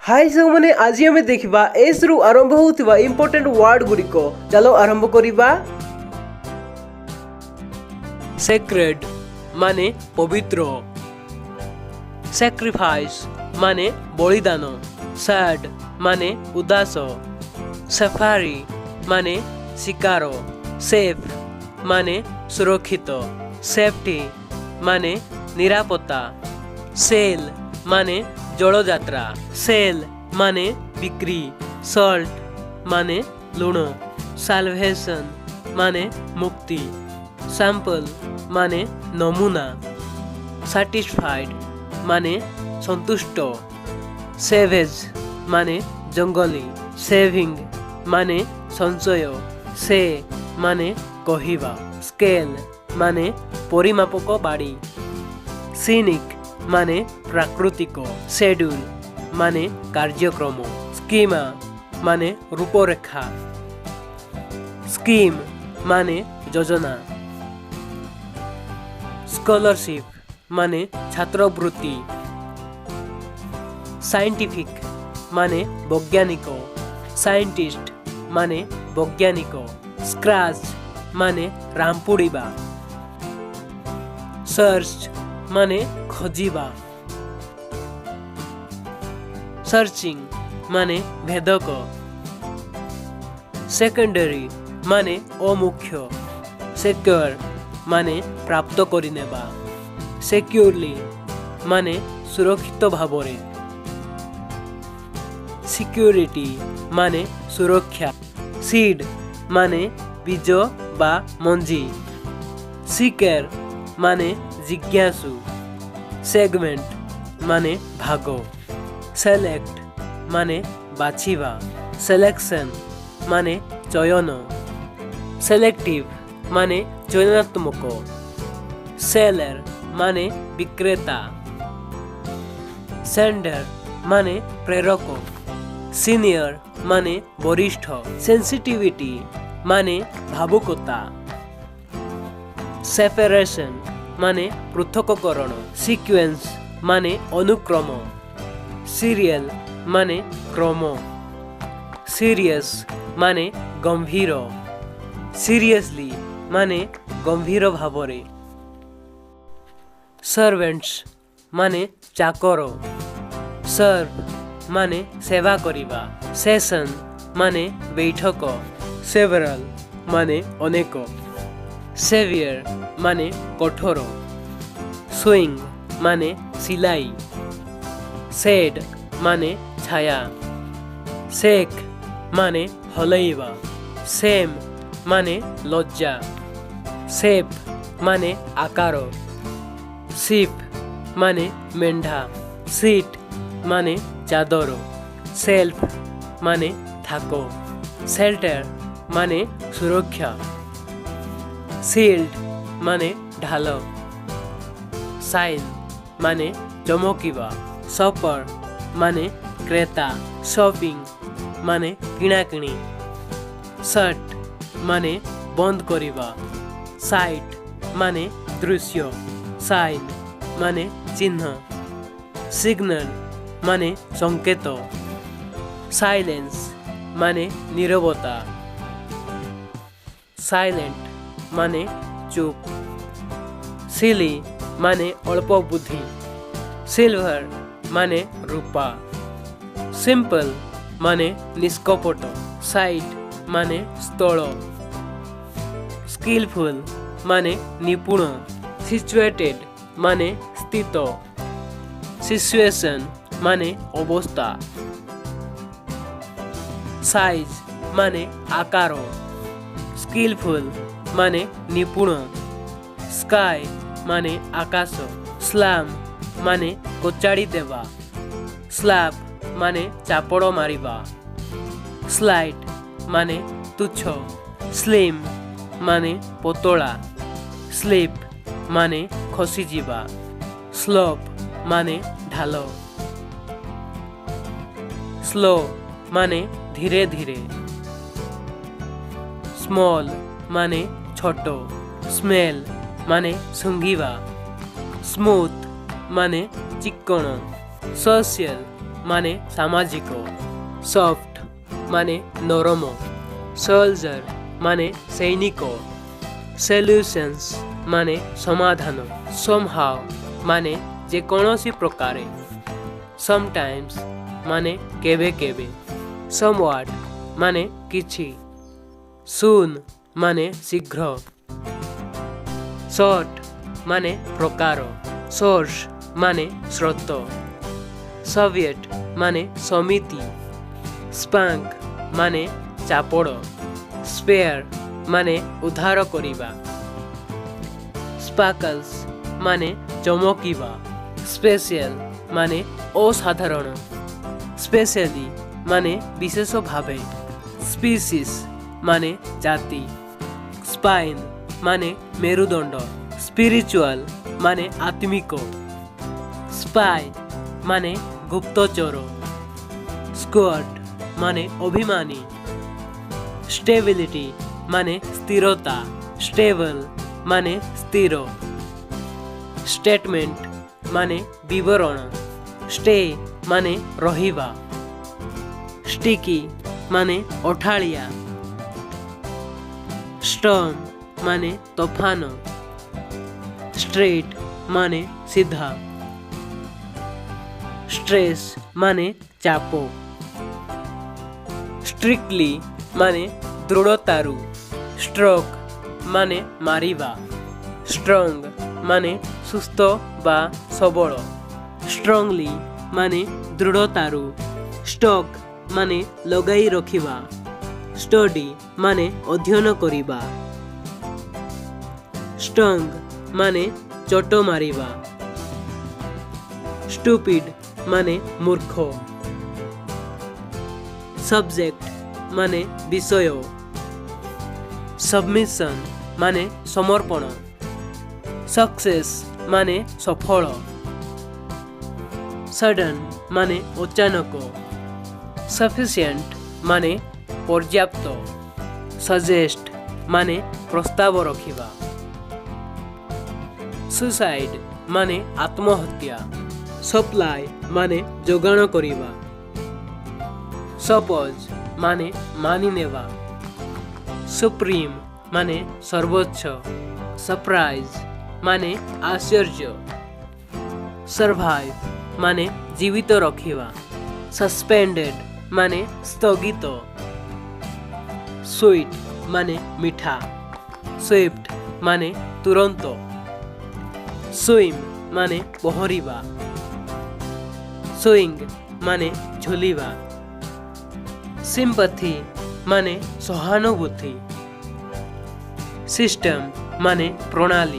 हाय सबने आज आम देखा एस रु आरंभ होता इंपोर्टेंट वर्ड गुड़िक चलो आरंभ करिबा। सेक्रेड माने पवित्र, सैक्रिफाइस माने बलिदान, सैड माने उदास, सफारी माने शिकार, सेफ माने सुरक्षित, सेफ्टी माने निरापत्ता, सेल माने जलयात्रा, सेल माने बिक्री, सल्ट माने लुण, साल्वेशन माने मुक्ति, सैंपल माने नमूना, सैटिस्फाइड माने संतुष्ट, सेवेज माने जंगली, सेविंग माने संचय, से माने कहिबा, स्केल माने परिमापक बाड़ी, सीनिक माने प्राकृतिक, शेड्यूल माने कार्यक्रम, स्कीमा माने रूपरेखा, स्कीम माने योजना, स्कॉलरशिप माने छात्रवृत्ति, साइंटिफिक माने वैज्ञानिक, साइंटिस्ट माने वैज्ञानिक, स्क्रैच माने रामपुड़ीबा, सर्च माने खोजिबा, सर्चिंग माने भेदक, सेकेंडरी माने अमुख्य, सिक्योर माने प्राप्त करिनेबा, सिक्योरली माने सुरक्षित भावरे, सिक्योरिटी माने सुरक्षा, सीड माने बीज बा मंजी, सीकर माने जिज्ञासु, सेगमेंट माने भागो, सेलेक्ट माने बाछिबा, सेलेक्शन माने चयन, सेलेक्टिव माने चयनात्मक, सेलर माने विक्रेता, सेंडर माने प्रेरक, सीनियर माने वरिष्ठ, सेंसिटिविटी माने भावुकता, सेपरेशन माने पृथककरण, सीक्वेंस माने अनुक्रम, सीरियल माने क्रम, सीरियस माने गंभीर, सीरियसली माने गंभीर भावरे, सर्वेंट्स माने चाकर, सर्व माने सेवा करिबा, सेशन माने बैठक, सेवरल माने अनेक, सेवियर माने कठोर, स्विंग माने सिलाई, शेड माने छाया, शेक माने हलैबा, सेम माने लज्जा, शेप माने आकार, शिप माने मेंढा, सीट माने चादर, सेल्फ माने थाको, शेल्टर माने सुरक्षा, सील्ड माने ढाल, साइन माने चमकिबा, शॉपर माने क्रेता, शॉपिंग माने किणाकिणी, शट माने बंद करिबा, साइट माने दृश्य, साइन माने चिन्ह, सिग्नल माने संकेत, साइलेंस माने नीरवता, साइलेंट माने चुप, सिली माने अल्प बुद्धि, सिल्वर माने रूपा, सिंपल माने निष्कपट, साइट माने स्थल, स्किलफुल माने निपुण, सिचुएटेड माने स्थित, सिचुएशन माने अवस्था, साइज माने आकार, स्किलफुल माने निपुण, स्काई माने आकाश, स्लाम माने कोचाड़ी देवा, स्लैप माने चापड़ मारिबा, स्लाइट माने तुच्छ, स्लिम माने पतला, स्लिप माने खसी जीवा, स्लोप माने ढाल, स्लो माने धीरे धीरे, स्मॉल माने छोटो, स्मेल माने सूंघिबा, स्मूथ माने चिक्कण, सोशल ମାନେ ସାମାଜିକ, ସଫ୍ଟ ମାନେ ନରମ, ସୋଲଜର ମାନେ ସୈନିକ, ସଲ୍ୟୁସନ୍ସ ମାନେ ସମାଧାନ, somehow ମାନେ ଯେକୌଣସି ପ୍ରକାରେ, sometimes ମାନେ କେବେ କେବେ, somewhat ମାନେ କିଛି, soon ମାନେ ଶୀଘ୍ର, sort ମାନେ ପ୍ରକାର, source ମାନେ ସ୍ରୋତ, soviet ମାନେ ସମିତି, spank ମାନେ ଚାପଡ଼, spare ମାନେ ଉଦ୍ଧାର କରିବା, sparkles ମାନେ ଚମକିବା, ସ୍ପେଶିଆଲ ମାନେ ଅସାଧାରଣ, ସ୍ପେଶିଆଲି ମାନେ ବିଶେଷ ଭାବେ, ସ୍ପିସିସ୍ ମାନେ ଜାତି, ସ୍ପାଇନ୍ ମାନେ ମେରୁଦଣ୍ଡ, ସ୍ପିରିଚୁଆଲ ମାନେ ଆତ୍ମିକ, ସ୍ପାଇ ମାନେ ଗୁପ୍ତଚର, ସ୍କ୍ୱାଡ୍ ମାନେ ଅଭିମାନୀ, ଷ୍ଟେବିଲିଟି ମାନେ ସ୍ଥିରତା, ଷ୍ଟେବଲ ମାନେ ସ୍ଥିର, ଷ୍ଟେଟମେଣ୍ଟ ମାନେ ବିବରଣ, ଷ୍ଟେ ମାନେ ରହିବା, ଷ୍ଟିକି ମାନେ ଅଠାଳିଆ, ଷ୍ଟର୍ମ ମାନେ ତୋଫାନ, ଷ୍ଟ୍ରେଟ୍ ମାନେ ସିଧା, ଷ୍ଟ୍ରେସ୍ ମାନେ ଚାପ, ଷ୍ଟ୍ରିକ୍ଟଲି ମାନେ ଦୃଢ଼ତାରୁ, ଷ୍ଟ୍ରୋକ୍ ମାନେ ମାରିବା, ଷ୍ଟ୍ରଙ୍ଗ ମାନେ ସୁସ୍ଥ ବା ସବଳ, ଷ୍ଟ୍ରଙ୍ଗଲି ମାନେ ଦୃଢ଼ତାରୁ, ଷ୍ଟକ୍ ମାନେ ଲଗାଇ ରଖିବା, ଷ୍ଟଡି ମାନେ ଅଧ୍ୟୟନ କରିବା, ଷ୍ଟଙ୍ଗ ମାନେ ଚୋଟ ମାରିବା, ଷ୍ଟୁପିଡ ମାନେ ମୂର୍ଖ, ସବଜେକ୍ଟ ମାନେ ବିଷୟ, ସବମିଶନ ମାନେ ସମର୍ପଣ, ସକ୍ସେସ୍ ମାନେ ସଫଳ, ସଡନ୍ ମାନେ ଅଚାନକ, ସଫିସିଏଣ୍ଟ ମାନେ ପର୍ଯ୍ୟାପ୍ତ, ସଜେଷ୍ଟ ମାନେ ପ୍ରସ୍ତାବ ରଖିବା, ସୁସାଇଡ୍ ମାନେ ଆତ୍ମହତ୍ୟା, ସପ୍ଲାଏ ମାନେ ଯୋଗାଣ କରିବା, ସପୋଜ ମାନେ ମାନିନେବା, ସୁପ୍ରିମ ମାନେ ସର୍ବୋଚ୍ଚ, ସରପ୍ରାଇଜ ମାନେ ଆଶ୍ଚର୍ଯ୍ୟ, ସର୍ଭାଇଭ ମାନେ ଜୀବିତ ରଖିବା, ସସ୍ପେଣ୍ଡେଡ ମାନେ ସ୍ଥଗିତ, ସୁଇଟ୍ ମାନେ ମିଠା, ସୁଇଫ୍ଟ ମାନେ ତୁରନ୍ତ, ସୁଇମ୍ ମାନେ ପହଁରିବା, ସୁଇଙ୍ଗ ମାନେ ଝୁଲିବା, ସିମ୍ପାଥି ମାନେ ସହାନୁଭୂତି, ସିଷ୍ଟମ ମାନେ ପ୍ରଣାଳୀ।